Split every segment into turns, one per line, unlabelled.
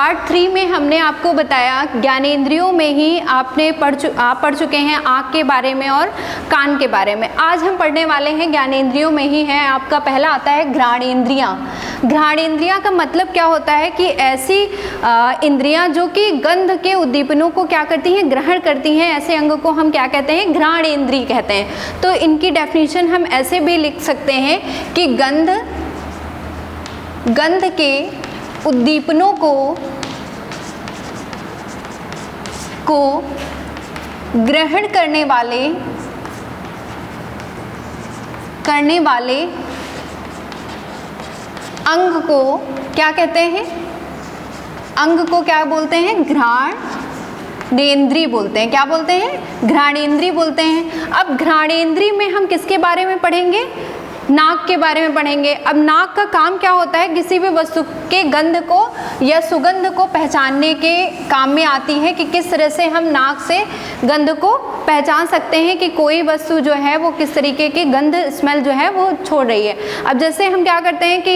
Part 3 में हमने आपको बताया ज्ञानेंद्रियों में ही आप पढ़ चुके हैं आँख के बारे में और कान के बारे में। आज हम पढ़ने वाले हैं ज्ञानेंद्रियों में ही है, आपका पहला आता है घ्राणेंद्रियाँ। घ्राणेंद्रियाँ का मतलब क्या होता है कि ऐसी इंद्रियाँ जो कि गंध के उद्दीपनों को क्या करती हैं, ग्रहण करती हैं, ऐसे अंग को हम क्या कहते हैं, घ्राणेंद्रिय कहते हैं। तो इनकी डेफिनेशन हम ऐसे भी लिख सकते हैं कि गंध के उद्दीपनों को ग्रहण करने वाले अंग को क्या कहते हैं, अंग को क्या बोलते हैं, घ्राणेंद्रिय बोलते हैं। क्या बोलते हैं, घ्राणेंद्रिय बोलते हैं। अब घ्राणेंद्रिय में हम किसके बारे में पढ़ेंगे, नाक के बारे में पढ़ेंगे। अब नाक का काम क्या होता है, किसी भी वस्तु के गंध को या सुगंध को पहचानने के काम में आती है कि किस तरह से हम नाक से गंध को पहचान सकते हैं कि कोई वस्तु जो है वो किस तरीके की गंध स्मेल जो है वो छोड़ रही है। अब जैसे हम क्या करते हैं कि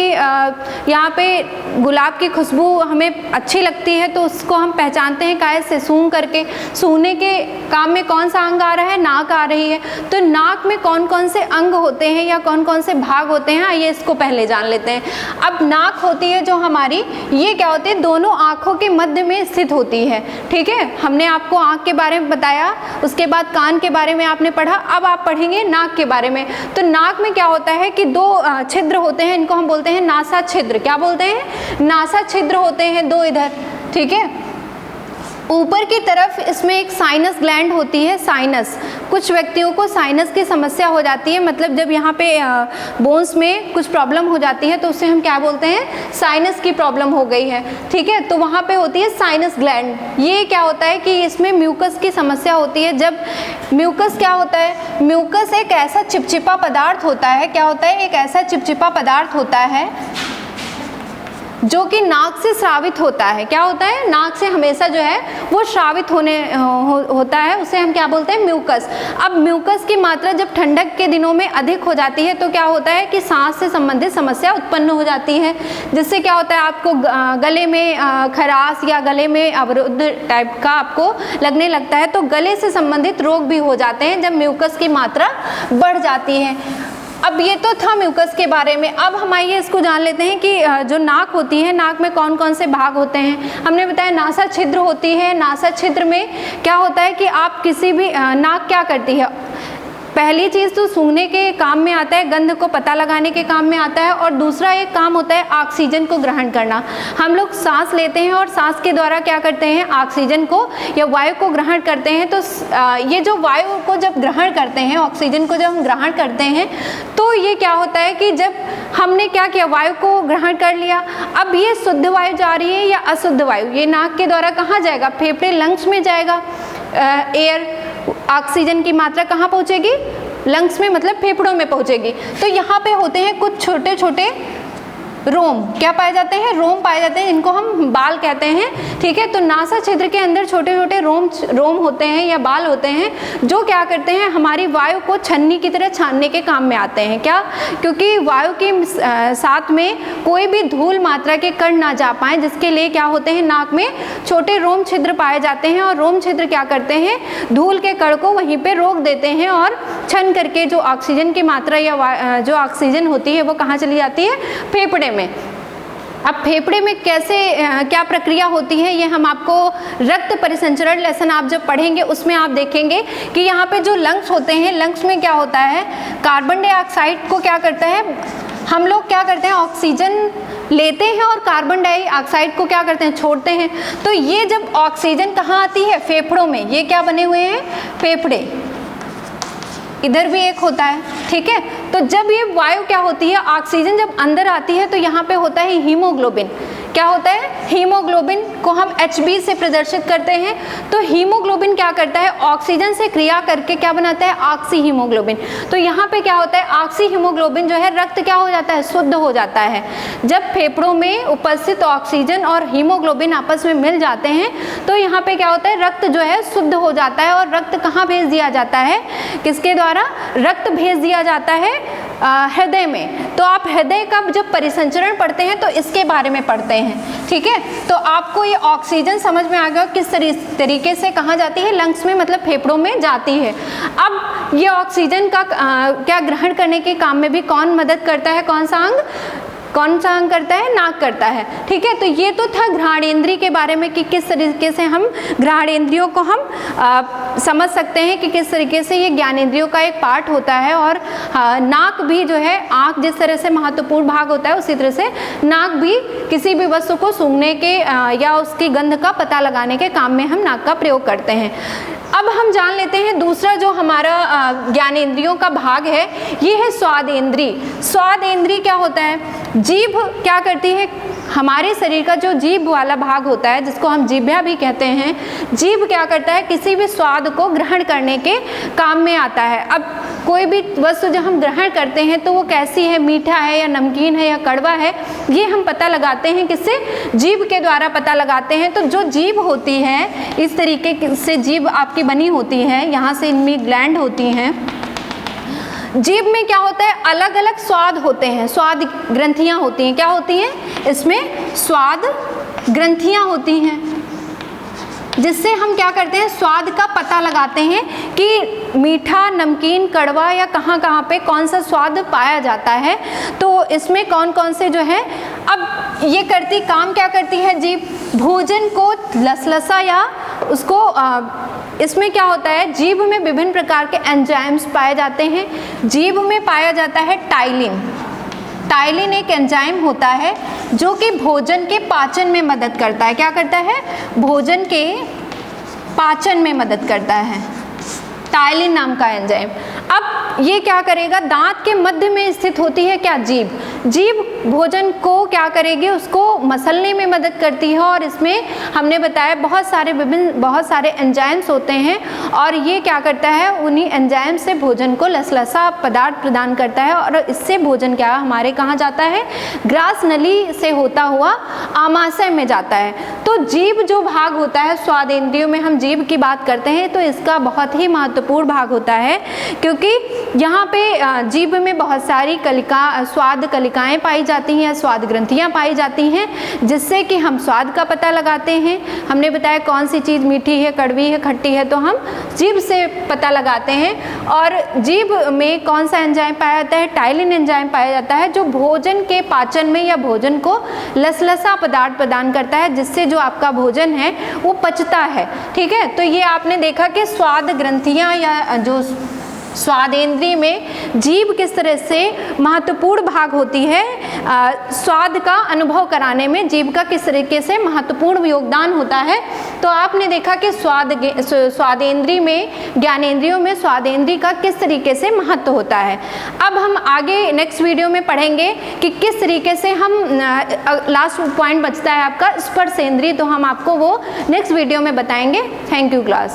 यहाँ पे गुलाब की खुशबू हमें अच्छी लगती है तो उसको हम पहचानते हैं काय से, सूंघ करके। सूंघने के काम में कौन सा अंग आ रहा है, नाक आ रही है। तो नाक में कौन कौन से अंग होते हैं या कौन कौन से भाग होते हैं, आइए इसको पहले जान लेते हैं। अब नाक होती है जो हमारी, ये क्या होती है, दोनों आँखों के मध्य में स्थित होती है। ठीक है, हमने आपको आँख के बारे में बताया, उसके बाद कान के बारे में आपने पढ़ा, अब आप पढ़ेंगे नाक के बारे में। तो नाक में क्या होता है कि दो छिद्र होते हैं, इनको हम बोलते हैं नासा छिद्र। क्या बोलते हैं, नासा छिद्र होते हैं दो इधर। ठीक है, ऊपर की तरफ इसमें एक साइनस ग्लैंड होती है, साइनस। कुछ व्यक्तियों को साइनस की समस्या हो जाती है, मतलब जब यहाँ पे बोन्स में कुछ प्रॉब्लम हो जाती है तो उसे हम क्या बोलते हैं, साइनस की प्रॉब्लम हो गई है। ठीक है, तो वहाँ पे होती है साइनस ग्लैंड। ये क्या होता है कि इसमें म्यूकस की समस्या होती है। जब म्यूकस क्या होता है, म्यूकस एक ऐसा चिपचिपा पदार्थ होता है, क्या होता है, एक ऐसा चिपचिपा पदार्थ होता है जो कि नाक से स्रावित होता है। क्या होता है, नाक से हमेशा जो है वो स्रावित होता है, उसे हम क्या बोलते हैं, म्यूकस। अब म्यूकस की मात्रा जब ठंडक के दिनों में अधिक हो जाती है तो क्या होता है कि सांस से संबंधित समस्या उत्पन्न हो जाती है, जिससे क्या होता है, आपको गले में खराश या गले में अवरुद्ध टाइप का आपको लगने लगता है। तो गले से संबंधित रोग भी हो जाते हैं जब म्यूकस की मात्रा बढ़ जाती है। अब ये तो था म्यूकस के बारे में। अब हम आइए इसको जान लेते हैं कि जो नाक होती है, नाक में कौन कौन से भाग होते हैं। हमने बताया नासा छिद्र होती है। नासा छिद्र में क्या होता है कि आप किसी भी नाक क्या करती है, पहली चीज़ तो सूंघने के काम में आता है, गंध को पता लगाने के काम में आता है, और दूसरा एक काम होता है ऑक्सीजन को ग्रहण करना। हम लोग सांस लेते हैं और सांस के द्वारा क्या करते हैं, ऑक्सीजन को या वायु को ग्रहण करते हैं। तो ये जो वायु को जब ग्रहण करते हैं, ऑक्सीजन को जब हम ग्रहण करते हैं तो ये क्या होता है कि जब हमने क्या किया, वायु को ग्रहण कर लिया, अब ये शुद्ध वायु जा रही है या अशुद्ध वायु, ये नाक के द्वारा कहाँ जाएगा, फेफड़े लंग्स में जाएगा। एयर ऑक्सीजन की मात्रा कहाँ पहुँचेगी, लंग्स में, मतलब फेफड़ों में पहुँचेगी। तो यहाँ पे होते हैं कुछ छोटे छोटे रोम, क्या पाए जाते हैं, रोम पाए जाते हैं, इनको हम बाल कहते हैं। ठीक है, तो नासा छिद्र के अंदर छोटे छोटे रोम होते हैं या बाल होते हैं जो क्या करते हैं, हमारी वायु को छन्नी की तरह छानने के काम में आते हैं। क्या, क्योंकि वायु के साथ में कोई भी धूल मात्रा के कण ना जा पाए, जिसके लिए क्या होते हैं, नाक में छोटे रोम छिद्र पाए जाते हैं, और रोम छिद्र क्या करते हैं, धूल के कण को वहीं पर रोक देते हैं और छन करके जो ऑक्सीजन की मात्रा या जो ऑक्सीजन होती है वो कहाँ चली जाती है, फेफड़े में। अब फेफड़े में कैसे क्या प्रक्रिया होती है, ये हम आपको रक्त परिसंचरण लेसन आप जब पढ़ेंगे उसमें आप देखेंगे कि यहाँ पे जो लंग्स होते हैं, लंग्स में क्या होता है, कार्बन डाइऑक्साइड को क्या करता है, हम लोग क्या करते हैं, ऑक्सीजन लेते हैं और कार्बन डाइऑक्साइड को क्या करते हैं, छोड़ते हैं। तो ये जब ऑक्सीजन कहाँ आती है, फेफड़ों में। ये क्या बने हुए हैं, फेफड़े, इधर भी एक होता है। ठीक है, तो जब ये वायु क्या होती है, ऑक्सीजन जब अंदर आती है तो यहाँ पे होता है हीमोग्लोबिन। क्या होता है, हीमोग्लोबिन को हम Hb से प्रदर्शित करते हैं। तो हीमोग्लोबिन क्या करता है, ऑक्सीजन से क्रिया करके क्या बनाता है, ऑक्सी हीमोग्लोबिन। तो यहाँ पे क्या होता है, ऑक्सी हीमोग्लोबिन जो है, रक्त क्या हो जाता है, शुद्ध हो जाता है। जब फेफड़ों में उपस्थित ऑक्सीजन और हीमोग्लोबिन आपस में मिल जाते हैं तो यहाँ पे क्या होता है, रक्त जो है शुद्ध हो जाता है। और रक्त कहाँ भेज दिया जाता है, किसके द्वारा, रक्त भेज दिया जाता है हृदय में, तो आप हृदय का जब परिसंचरण पढ़ते हैं तो इसके बारे में पढ़ते हैं, ठीक है। तो आपको ये ऑक्सीजन समझ में आ गया किस तरीके से कहाँ जाती है, लंग्स में मतलब फेफड़ों में जाती है। अब ये ऑक्सीजन का क्या ग्रहण करने के काम में भी कौन मदद करता है, कौन सा अंग करता है, नाक करता है, ठीक है। तो ये तो था घ्राणेंद्रिय के बारे में कि किस तरीके से हम घ्राणेंद्रियों को हम समझ सकते हैं कि किस तरीके से ये ज्ञानेंद्रियों का एक पार्ट होता है। और नाक भी जो है, आँख जिस तरह से महत्वपूर्ण भाग होता है उसी तरह से नाक भी किसी भी वस्तु को सूंघने के या उसकी गंध का पता लगाने के काम में हम नाक का प्रयोग करते हैं। अब हम जान लेते हैं दूसरा जो हमारा ज्ञानेंद्रियों का भाग है, ये है स्वादेंद्रिय। स्वादेंद्रिय क्या होता है, जीभ क्या करती है, हमारे शरीर का जो जीभ वाला भाग होता है जिसको हम जीभा भी कहते हैं, जीभ क्या करता है, किसी भी स्वाद को ग्रहण करने के काम में आता है। अब कोई भी वस्तु जब हम ग्रहण करते हैं तो वो कैसी है, मीठा है या नमकीन है या कड़वा है, ये हम पता लगाते हैं किससे, जीभ के द्वारा पता लगाते हैं। तो जो जीभ होती है, इस तरीके से जीभ आपकी बनी होती है, यहाँ से इनमें ग्लैंड होती हैं। जीभ में क्या होता है, अलग अलग स्वाद होते हैं, स्वाद ग्रंथियाँ होती हैं। क्या होती हैं, इसमें स्वाद ग्रंथियाँ होती हैं, जिससे हम क्या करते हैं, स्वाद का पता लगाते हैं कि मीठा, नमकीन, कड़वा या कहाँ कहाँ पे कौन सा स्वाद पाया जाता है। तो इसमें कौन कौन से जो है, अब ये करती काम क्या करती है जीभ, भोजन को लसलसा या उसको इसमें क्या होता है, जीभ में विभिन्न प्रकार के एंजाइम्स पाए जाते हैं। जीभ में पाया जाता है टाइलिन। टाइलिन एक एंजाइम होता है जो कि भोजन के पाचन में मदद करता है। क्या करता है, भोजन के पाचन में मदद करता है, टाइलिन नाम का एंजाइम। अब ये क्या करेगा, दांत के मध्य में स्थित होती है क्या, जीभ। जीभ भोजन को क्या करेगी, उसको मसलने में मदद करती है। और इसमें हमने बताया बहुत सारे एंजाइम्स होते हैं, और ये क्या करता है, उन्हीं एंजाइम से भोजन को लसलसा पदार्थ प्रदान करता है। और इससे भोजन क्या हमारे कहाँ जाता है, ग्रास नली से होता हुआ आमाशय में जाता है। तो जीभ जो भाग होता है, स्वादेंद्रियों में हम जीभ की बात करते हैं तो इसका बहुत ही महत्वपूर्ण भाग होता है, क्योंकि यहाँ पे जीभ में बहुत सारी स्वाद कलिकाएं पाई जाती हैं, स्वाद ग्रंथियाँ पाई जाती हैं, जिससे कि हम स्वाद का पता लगाते हैं। हमने बताया कौन सी चीज़ मीठी है, कड़वी है, खट्टी है, तो हम जीभ से पता लगाते हैं। और जीभ में कौन सा एंजाइम पाया जाता है, टाइलिन एंजाइम पाया जाता है, जो भोजन के पाचन में या भोजन को लसलसा पदार्थ प्रदान करता है, जिससे जो आपका भोजन है वो पचता है, ठीक है। तो ये आपने देखा कि स्वाद ग्रंथियाँ या जो स्वादेंद्रिय में जीभ किस तरह से महत्वपूर्ण भाग होती है, स्वाद का अनुभव कराने में जीभ का किस तरीके से महत्वपूर्ण योगदान होता है। तो आपने देखा कि स्वादेंद्रिय में, ज्ञानेंद्रियों में स्वादेंद्रिय का किस तरीके से महत्व होता है। अब हम आगे नेक्स्ट वीडियो में पढ़ेंगे कि किस तरीके से हम, लास्ट पॉइंट बचता है आपका स्पर्शेंद्रिय, तो हम आपको वो नेक्स्ट वीडियो में बताएंगे। Thank you class.